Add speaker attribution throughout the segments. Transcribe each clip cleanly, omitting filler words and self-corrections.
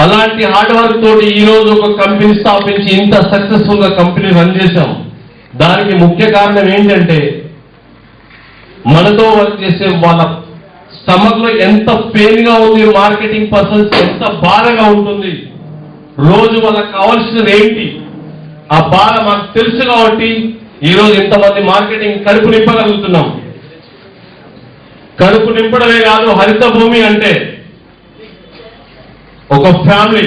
Speaker 1: అలాంటి hard work తోటి ఈ రోజు ఒక కంపెనీ స్థాపించి ఇంత సక్సెస్ఫుల్ గా కంపెనీ రన్ చేశాం. దానికి ముఖ్య కారణం ఏంటంటే మనతో వర్క్ చేసే వాళ్ళ స్టమక్ లో ఎంత పెయిన్ గా ఉంది, మార్కెటింగ్ పర్సన్స్ ఎంత బాధగా ఉంటుంది, రోజు వాళ్ళకి కావాల్సినది ఏంటి, ఆ బాధ మాకు తెలుసు కాబట్టి ఈ రోజు ఇంతమంది మార్కెటింగ్ కడుపు నింపగలుగుతున్నాం. కడుపు నింపడమే కాదు, హరిత భూమి అంటే ఒక ఫ్యామిలీ.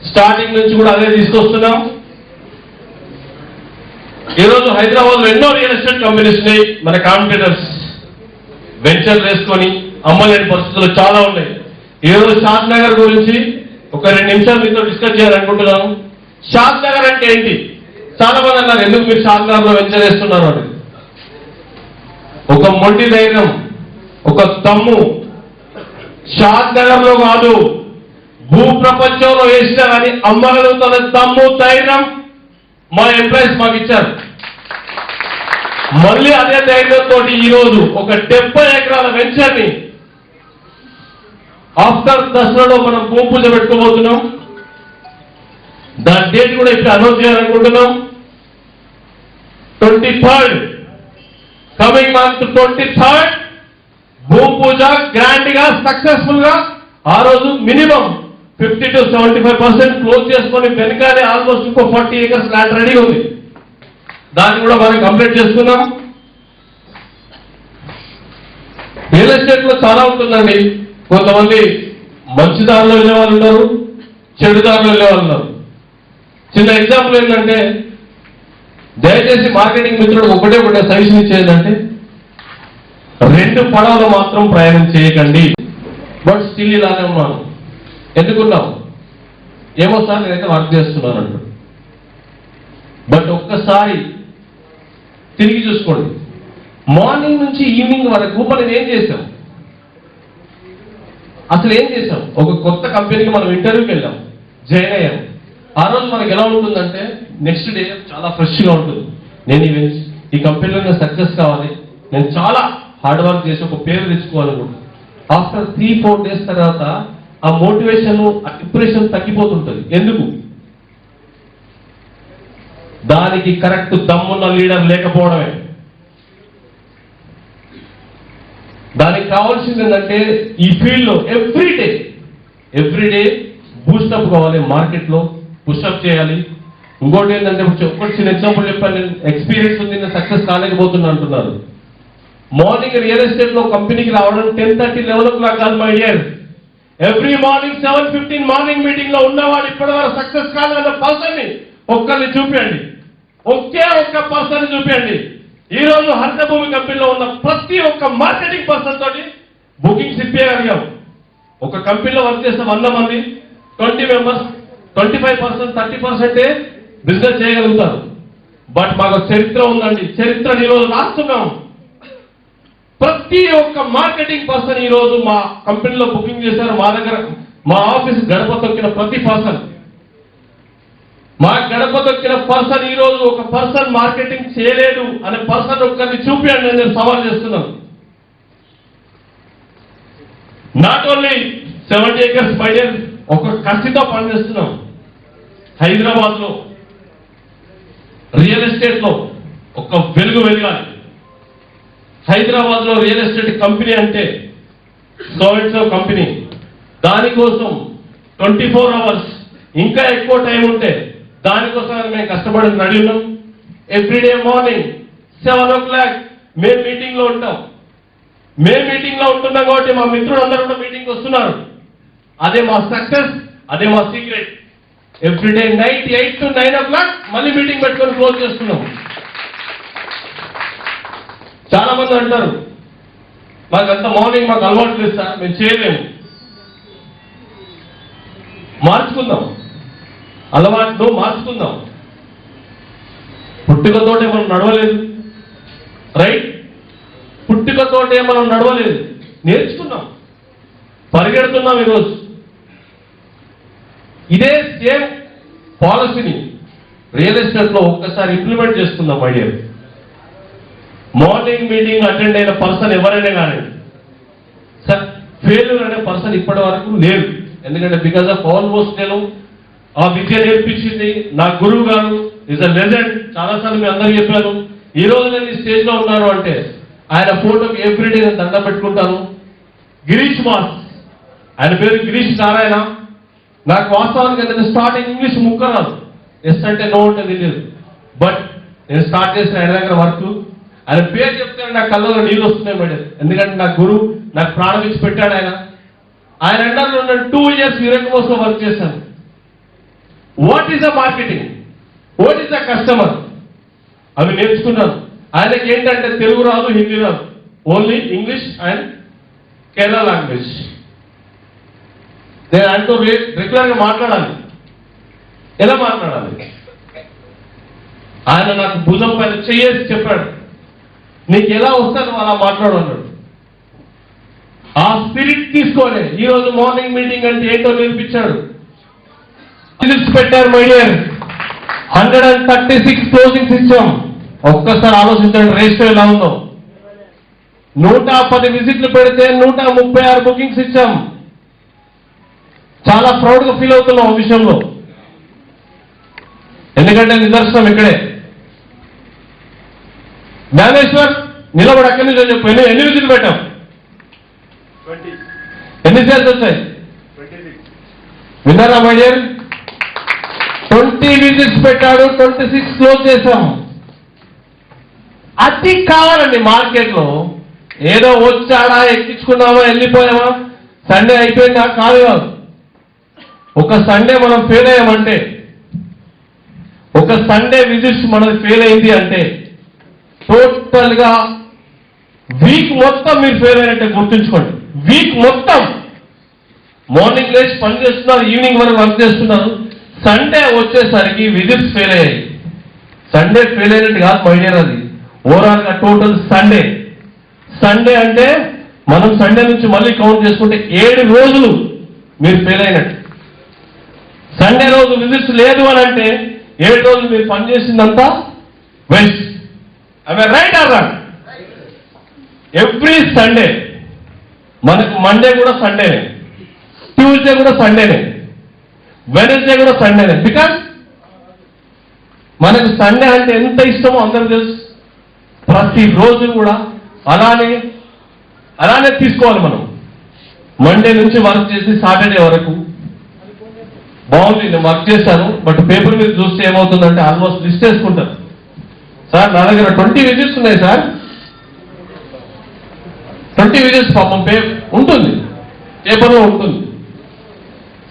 Speaker 1: స్టార్టింగ్ నుంచి కూడా అదే తీసుకొస్తున్నాం. ఈరోజు హైదరాబాద్ లో ఎన్నో రియల్ ఎస్టేట్ కంపెనీస్ ఉన్నాయి. మన కాంపిటేటర్స్ వెంచర్ వేసుకొని అమ్మలేని పరిస్థితులు చాలా ఉన్నాయి. ఈరోజు షాద్ నగర్ గురించి ఒక 2 నిమిషాలు మీతో డిస్కస్ చేయాలనుకుంటున్నాను. షాద్ నగర్ అంటే ఏంటి? చాలా మంది అన్నారు, ఎందుకు మీరు షాద్ నగర్ లో వెంచర్ వేస్తున్నారు అని. ఒక మొండి ధైర్యం, ఒక దమ్ము షాద్ నగర్ లో కాదు, భూ ప్రపంచంలో వేసినా కానీ అమ్మగలుగుతున్న దమ్ము ధైర్యం మా ఎంప్లాయీస్ మాకు ఇచ్చారు. మళ్ళీ అదే ధైర్యంతో ఈ రోజు ఒక 70 ఎకరాల వెంచర్ ని ఆఫ్టర్ దసరాలో మనం భూమి పూజ పెట్టుకోబోతున్నాం. దాని డేట్ కూడా ఇప్పుడు అనౌన్స్ చేయాలనుకుంటున్నాం. 23rd కమింగ్ మంత్ 23rd భూమి పూజ గ్రాండ్ గా సక్సెస్ఫుల్ గా ఆ రోజు మినిమం 50 to 75% క్లోజ్ చేసుకొని వెనకాలే ఆల్మోస్ట్ ఇంకో 40 acres ల్యాండ్ రెడీ ఉంది. దాన్ని కూడా మనం కంప్లీట్ చేసుకున్నాం. రియల్ ఎస్టేట్ లో చాలా ఉంటుందండి. కొంతమంది మంచి దారిలో వెళ్ళే వాళ్ళు ఉన్నారు, చెడు దారిలో వెళ్ళే వాళ్ళు ఉన్నారు. చిన్న ఎగ్జాంపుల్ ఏంటంటే, దయచేసి మార్కెటింగ్ మిత్రుడు ఒకటే సజెషన్ ఇచ్చేదంటే 2 పడవలు మాత్రం ప్రయాణం చేయకండి. బట్ స్టిల్ ఇలానే ఉన్నాను. ఎందుకున్నాం? ఏమో సార్ నేనైతే వర్క్ చేస్తున్నాను అంటాడు. బట్ ఒక్కసారి తిరిగి చూసుకోండి, మార్నింగ్ నుంచి ఈవినింగ్ వరకు మనం ఏం చేసాం, అసలు ఏం చేసాం? ఒక కొత్త కంపెనీకి మనం ఇంటర్వ్యూకి వెళ్ళాం, జాయిన్ అయ్యాం. ఆ రోజు మనకి ఎలా ఉంటుందంటే నెక్స్ట్ డే చాలా ఫ్రెష్గా ఉంటుంది. నేను ఈ కంపెనీలో నేను సక్సెస్ కావాలి, నేను చాలా హార్డ్ వర్క్ చేసి ఒక పేరు తెచ్చుకోవాలనుకుంటున్నాను. ఆఫ్టర్ 3-4 days తర్వాత ఆ మోటివేషన్, ఆ డిప్రెషన్ తగ్గిపోతుంటుంది. ఎందుకు? దానికి కరెక్ట్ దమ్మున్న లీడర్ లేకపోవడమే. దానికి కావాల్సింది ఏంటంటే ఈ ఫీల్డ్ లో ఎవ్రీ డే బూస్టప్ కావాలి, మార్కెట్ లో పుషప్ చేయాలి. ఇంకోటి ఏంటంటే ఒకటి చిన్న ఎగ్జాంపుల్ చెప్పాను, నేను ఎక్స్పీరియన్స్ ఉంది, నేను సక్సెస్ కాలేకపోతున్నా అంటున్నారు. మార్నింగ్ రియల్ ఎస్టేట్ లో కంపెనీకి రావడం 10:30, 11 o'clock కాదు my dear. Every morning 7:15 morning meeting లో ఉన్నవాడు ఇప్పటివరకు సక్సెస్ కాదన్న పర్సన్ ని ఒక్కరిని చూపించండి, ఒకే ఒక్క పర్సన్ చూపించండి. ఈ రోజు హరిత భూమి కంపెనీలో ఉన్న ప్రతి ఒక్క మార్కెటింగ్ పర్సన్ తోటి బుకింగ్స్ ఇప్పగలిగాం. ఒక కంపెనీలో వర్క్ చేస్తే 100 మంది, 20 members, 25%, 30% బిజినెస్ చేయగలుగుతారు. బట్ మాకు చరిత్ర ఉందండి, చరిత్రని ఈరోజు రాస్తున్నాం. ప్రతి ఒక్క మార్కెటింగ్ పర్సన్ ఈ రోజు మా కంపెనీలో బుకింగ్ చేశారు. మా దగ్గర మా ఆఫీస్ గడప తొక్కిన ప్రతి పర్సన్, మా గడప తొక్కిన పర్సన్ ఈ రోజు ఒక పర్సన్ మార్కెటింగ్ చేయలేడు అనే పర్సన్ ఒక్కరిని చూపించండి నేను సవాల్ చేస్తున్నాను. Not only 70 acres by day ఒక కసితో పనిచేస్తున్నాం. హైదరాబాద్ లో రియల్ ఎస్టేట్ లో ఒక వెలుగు వెలగాలి. హైదరాబాద్ లో రియల్ ఎస్టేట్ కంపెనీ అంటే సో కంపెనీ. దానికోసం 24 hours ఇంకా ఎక్కువ టైం ఉంటే దానికోసం మేము కష్టపడి రెడీ ఉన్నాం. ఎవ్రీడే మార్నింగ్ 7 o'clock మేము మీటింగ్ లో ఉంటాం. మేము మీటింగ్ లో ఉంటున్నాం కాబట్టి మా మిత్రులు అందరూ కూడా మీటింగ్ వస్తున్నారు. అదే మా సక్సెస్, అదే మా secret. Everyday night 8 to 9 o'clock మళ్ళీ మీటింగ్ పెట్టుకొని క్లోజ్ చేస్తున్నాం. చాలా మంది అంటారు మాకంత మార్నింగ్ మాకు అలవాటు లేదు సార్, మేము చేయలేము. మార్చుకుందాం, అలవాటు మార్చుకుందాం. పుట్టుకతోటే మనం నడవలేదు, రైట్? పుట్టుకతోటే మనం నడవలేదు, నేర్చుకున్నాం, పరిగెడుతున్నాం. ఈరోజు ఇదే సేమ్ పాలసీని రియల్ ఎస్టేట్ లో ఒక్కసారి ఇంప్లిమెంట్ చేస్తున్నాం. My dear, morning meeting attend అయిన పర్సన్ ఎవరైనా కానీ సార్ ఫెయిల్యూర్ అనే పర్సన్ ఇప్పటి వరకు లేరు. ఎందుకంటే బికాస్ ఆఫ్ ఆల్మోస్ట్ నేను ఆ విద్య నేర్పించింది నా గురువు గారు ఇస్ అ లెజెండ్. చాలాసార్లు మీ అందరికీ చెప్పాను. ఈ రోజు నేను ఈ స్టేజ్ లో ఉన్నాను అంటే ఆయన ఫోటోకి ఎవ్రీడే నేను దండం పెట్టుకుంటాను. గిరీష్ మాస్, ఆయన పేరు గిరీష్ నారాయణ. నాకు వాస్తవానికి నేను స్టార్టింగ్ ఇంగ్లీష్ ముక్క రాదు, ఎస్ అంటే నో అంటే తెలియదు. బట్ నేను స్టార్ట్ చేసిన ఆయన దగ్గర వర్క్, ఆయన పేరు చెప్తే నా కళ్ళలో నీళ్ళు వస్తున్నాయి మేడం. ఎందుకంటే నా గురువు నాకు ప్రాణం ఇచ్చి పెట్టాడు ఆయన. ఆయన అంటారు నేను 2 years యూరకోస్ లో వర్క్ చేశాను. What is a marketing, what is a customer, అవి నేర్చుకున్నాను. ఆయనకి ఏంటంటే తెలుగు రాదు, హిందీ రాదు, only English and Kerala language. నేను ఆయనతో రెగ్యులర్ గా మాట్లాడాలి. ఎలా మాట్లాడాలి? ఆయన నాకు భుజం పైన చేసి చెప్పాడు, నీకు ఎలా వస్తానో అలా మాట్లాడు అన్నాడు. ఆ స్పిరిట్ తీసుకొని ఈ రోజు మార్నింగ్ మీటింగ్ అంటే ఏంటో నేర్పించాడు. పెట్టారు మై డియర్, 136 క్లోజింగ్స్ ఇచ్చాం. ఒక్కసారి ఆలోచించండి రేషియో ఎలా ఉందో. 110 విజిట్లు పెడితే 136 బుకింగ్స్ ఇచ్చాం. చాలా ప్రౌడ్ గా ఫీల్ అవుతున్నాం ఆ విషయంలో. ఎందుకంటే నిదర్శనం ఇక్కడే. జ్ఞానేశ్వర్ నిలబడి అక్కడి నుంచి చెప్పు, ఎన్ని విజిట్లు పెట్టాం? 20. ఎన్ని సేల్స్ వచ్చాయి? 26. విన్నారా మై డియర్? 20 విజిట్స్ పెట్టాడు, 26 క్లోజ్ చేశాం. అది కావాలండి మార్కెట్ లో. ఏదో వచ్చాడా, ఎక్కించుకున్నామా, వెళ్ళిపోయామా, సండే అయిపోయిందా? కాదు. ఒక సండే మనం ఫెయిల్ అయ్యామంటే, ఒక సండే విజిట్స్ మనది ఫెయిల్ అయింది అంటే టోటల్ గా వీక్ మొత్తం మీరు ఫెయిల్ అయినట్టే గుర్తుంచుకోండి. వీక్ మొత్తం మార్నింగ్ లేచి పని చేస్తున్నారు, ఈవినింగ్ వరకు వర్క్ చేస్తున్నారు. సండే వచ్చేసరికి విజిట్స్ ఫెయిల్ అయ్యాయి. సండే ఫెయిల్ అయినట్టు కాదు మై డియర్, అది ఓవరాల్ గా టోటల్ సండే. సండే అంటే మనం సండే నుంచి మళ్ళీ కౌంట్ చేసుకుంటే 7 రోజులు మీరు ఫెయిల్ అయినట్టు. సండే రోజు విజిట్స్ లేదు అని అంటే 7 రోజులు మీరు పనిచేసిందంతా waste. I right or wrong? Every Sunday మనకు మండే కూడా సండేనే, ట్యూస్డే కూడా సండేనే, వెనస్డే కూడా సండేనే. బికాస్ మనకు సండే అంటే ఎంత ఇష్టమో అందరూ తెలుసు. ప్రతిరోజు కూడా అలానే తీసుకోవాలి మనం. మండే నుంచి వర్క్ చేసి సాటర్డే వరకు బాగుంది, నేను వర్క్ చేశాను. బట్ పేపర్ మీద చూస్తే ఏమవుతుందంటే ఆల్మోస్ట్ లిస్ట్ వేసుకుంటారు. సార్ నా దగ్గర 20 విజిట్స్ ఉన్నాయి సార్, 20 విజిట్స్ పాపం ఉంటుంది, పేపర్లో ఉంటుంది.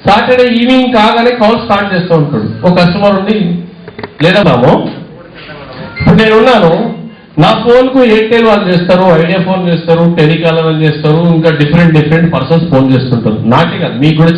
Speaker 1: సాటర్డే ఈవినింగ్ కాగానే కాల్ స్టార్ట్ చేస్తూ ఉంటాడు ఒక కస్టమర్ ఉండి, లేదా మాము ఇప్పుడు నేనున్నాను, నా ఫోన్కు ఎయిర్టెల్ వాళ్ళు చేస్తారు, ఐడియా ఫోన్ చేస్తారు, టెలికాలర్ చేస్తారు, ఇంకా డిఫరెంట్ పర్సన్స్ ఫోన్ చేస్తుంటారు. నాకే కాదు, మీకు కూడా